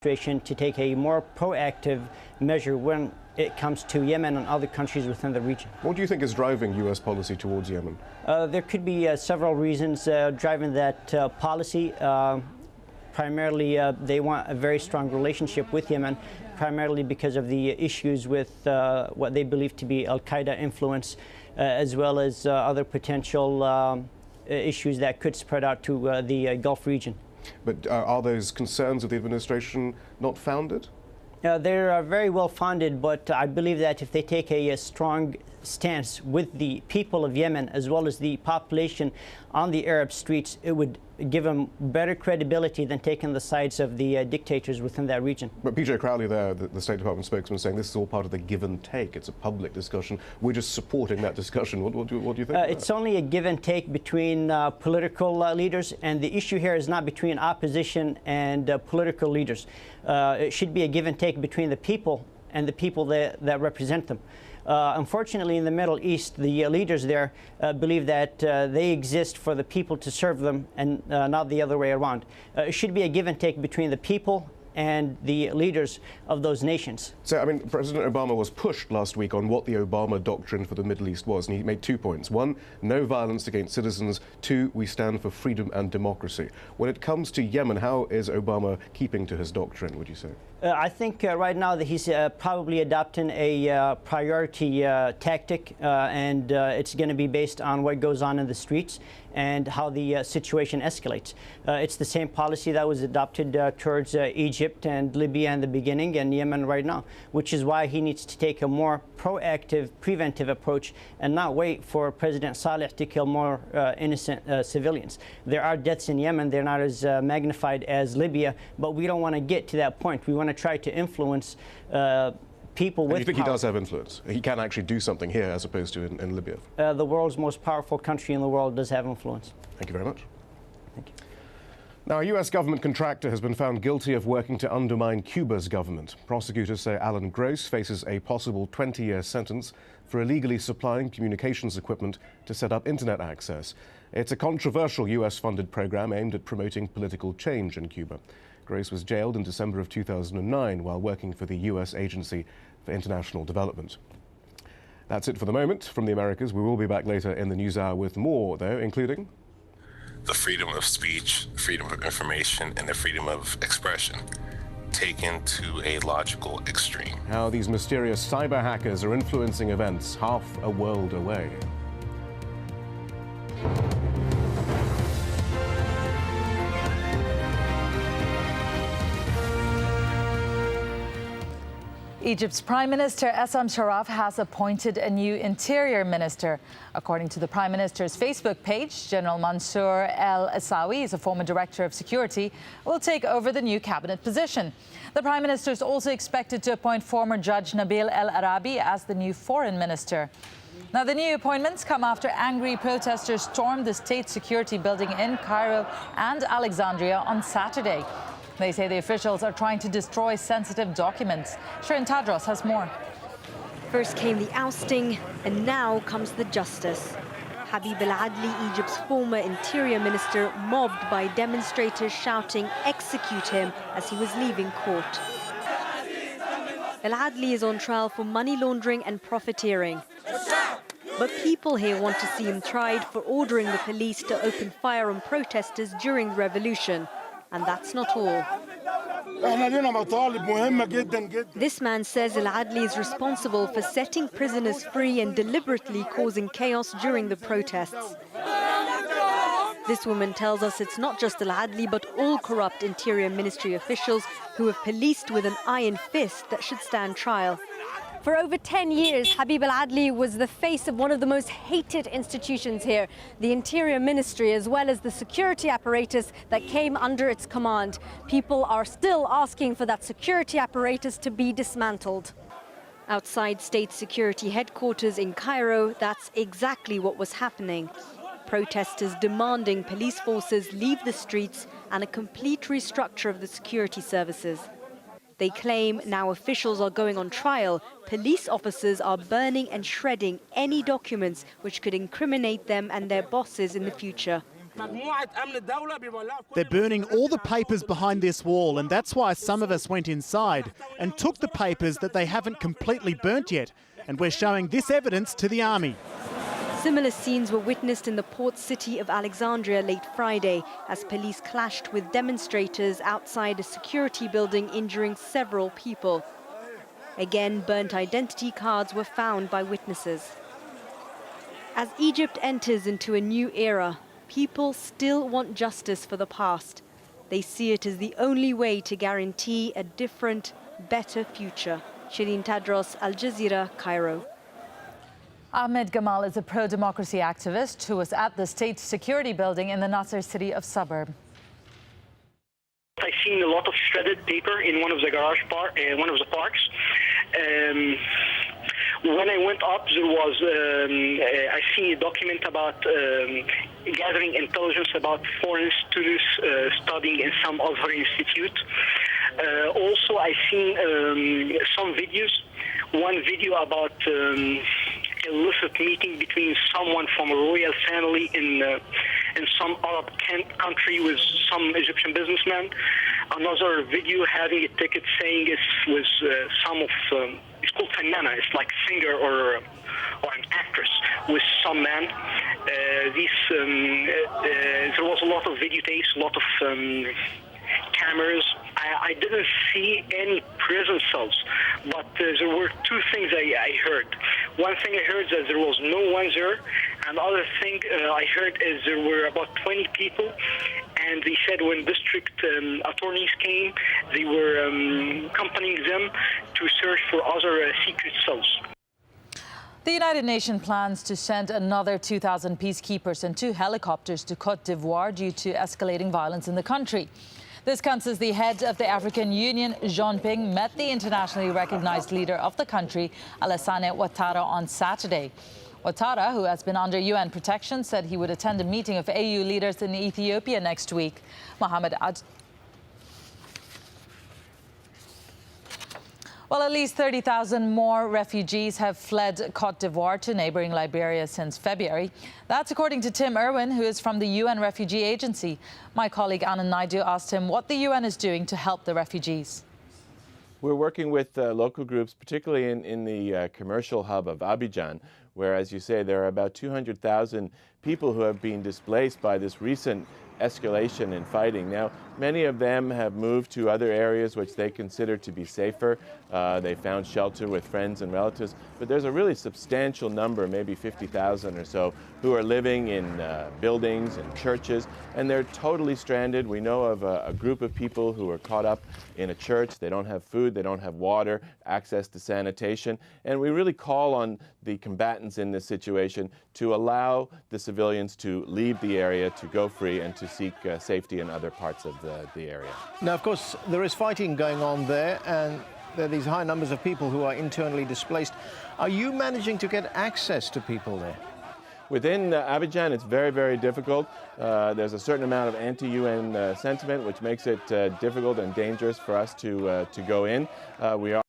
administration to take a more proactive measure when it comes to Yemen and other countries within the region. What do you think is driving U.S. policy towards Yemen? There could be several reasons driving that policy. Primarily, they want a very strong relationship with Yemen, primarily because of the issues with what they believe to be al-Qaeda influence, as well as other potential issues that could spread out to the Gulf region. But are those concerns of the administration not founded? They're very well founded, but I believe that if they take a strong stance with the people of Yemen as well as the population on the Arab streets, it would give them better credibility than taking the sides of the dictators within that region. But PJ Crowley there, the State Department spokesman, saying this is all part of the give and take. It's a public discussion. We're just supporting that discussion. What do you think? It's only a give and take between political leaders, and the issue here is not between opposition and political leaders. It should be a give and take between the people and the people that represent them. Unfortunately, in the Middle East, the leaders there believe that they exist for the people to serve them and not the other way around. It should be a give and take between the people and the leaders of those nations. So, I mean, President Obama was pushed last week on what the Obama doctrine for the Middle East was, and he made 2 points. 1, no violence against citizens. 2, we stand for freedom and democracy. When it comes to Yemen, how is Obama keeping to his doctrine, would you say? I think right now that he's probably adopting a priority tactic, and it's going to be based on what goes on in the streets and how the situation escalates. It's the same policy that was adopted towards Egypt and Libya in the beginning and Yemen right now, which is why he needs to take a more proactive, preventive approach and not wait for President Saleh to kill more innocent civilians. There are deaths in Yemen. They're not as magnified as Libya, but we don't want to get to that point. We want to try to influence people with power. You think he does have influence? He can actually do something here as opposed to in Libya? The world's most powerful country in the world does have influence. Thank you very much. Thank you. Now, a U.S. government contractor has been found guilty of working to undermine Cuba's government. Prosecutors say Alan Gross faces a possible 20-year sentence for illegally supplying communications equipment to set up internet access. It's a controversial U.S.-funded program aimed at promoting political change in Cuba. Gross was jailed in December of 2009 while working for the U.S. Agency for International Development. That's it for the moment from the Americas. We will be back later in the news hour with more, though, including the freedom of speech, freedom of information, and the freedom of expression taken to a logical extreme. How these mysterious cyber hackers are influencing events half a world away. Egypt's Prime Minister Essam Sharaf has appointed a new interior minister. According to the Prime Minister's Facebook page, General Mansour El Asawi is a former director of security, will take over the new cabinet position. The Prime Minister is also expected to appoint former Judge Nabil El Arabi as the new foreign minister. Now, the new appointments come after angry protesters stormed the state security building in Cairo and Alexandria on Saturday. They say the officials are trying to destroy sensitive documents. Shirin Tadros has more. First came the ousting, and now comes the justice. Habib al-Adli, Egypt's former interior minister, mobbed by demonstrators shouting, "Execute him," as he was leaving court. Al-Adli is on trial for money laundering and profiteering. But people here want to see him tried for ordering the police to open fire on protesters during the revolution. And that's not all. This man says Al-Adli is responsible for setting prisoners free and deliberately causing chaos during the protests. This woman tells us it's not just Al-Adli, but all corrupt Interior Ministry officials who have policed with an iron fist that should stand trial. For over 10 years, Habib al-Adli was the face of one of the most hated institutions here, the Interior Ministry, as well as the security apparatus that came under its command. People are still asking for that security apparatus to be dismantled. Outside state security headquarters in Cairo, that's exactly what was happening. Protesters demanding police forces leave the streets and a complete restructure of the security services. They claim now officials are going on trial. Police officers are burning and shredding any documents which could incriminate them and their bosses in the future. They're burning all the papers behind this wall, and that's why some of us went inside and took the papers that they haven't completely burnt yet. And we're showing this evidence to the army. Similar scenes were witnessed in the port city of Alexandria late Friday as police clashed with demonstrators outside a security building, injuring several people. Again, burnt identity cards were found by witnesses. As Egypt enters into a new era, people still want justice for the past. They see it as the only way to guarantee a different, better future. Shireen Tadros, AlJazeera, Cairo. Ahmed Gamal is a pro-democracy activist who was at the state security building in the Nasser city of suburb. I've seen a lot of shredded paper in one of the one of the parks. When I went up, there was I see a document about gathering intelligence about foreign students studying in some other institute. Also, I seen some videos. One video about illicit meeting between someone from a royal family in some Arab country with some Egyptian businessman. Another video having a ticket saying it's with some of it's called Fannana. It's like singer or an actress with some man. There was a lot of videotapes, a lot of cameras. I didn't see any prison cells, but there were two things I heard. One thing I heard that there was no one there, and the other thing I heard is there were about 20 people, and they said when district attorneys came, they were accompanying them to search for other secret cells. The United Nations plans to send another 2,000 peacekeepers and 2 helicopters to Côte d'Ivoire due to escalating violence in the country. This comes as the head of the African Union, Jean Ping, met the internationally recognized leader of the country, Alassane Ouattara, on Saturday. Ouattara, who has been under UN protection, said he would attend a meeting of AU leaders in Ethiopia next week. Well, at least 30,000 more refugees have fled Côte d'Ivoire to neighboring Liberia since February. That's according to Tim Irwin, who is from the UN Refugee Agency. My colleague Anand Naidu asked him what the UN is doing to help the refugees. We're working with local groups, particularly in the commercial hub of Abidjan, where, as you say, there are about 200,000 people who have been displaced by this recent escalation in fighting. Now, many of them have moved to other areas which they consider to be safer. They found shelter with friends and relatives, but there's a really substantial number, maybe 50,000 or so, who are living in buildings and churches, and they're totally stranded. We know of a group of people who are caught up in a church. They don't have food, they don't have water, access to sanitation, and we really call on the combatants in this situation to allow the civilians to leave the area, to go free, and to seek safety in other parts of the area. Now, of course, there is fighting going on there, and there are these high numbers of people who are internally displaced. Are you managing to get access to people there? Within Abidjan, it's very, very difficult. There's a certain amount of anti-UN sentiment, which makes it difficult and dangerous for us to go in. We are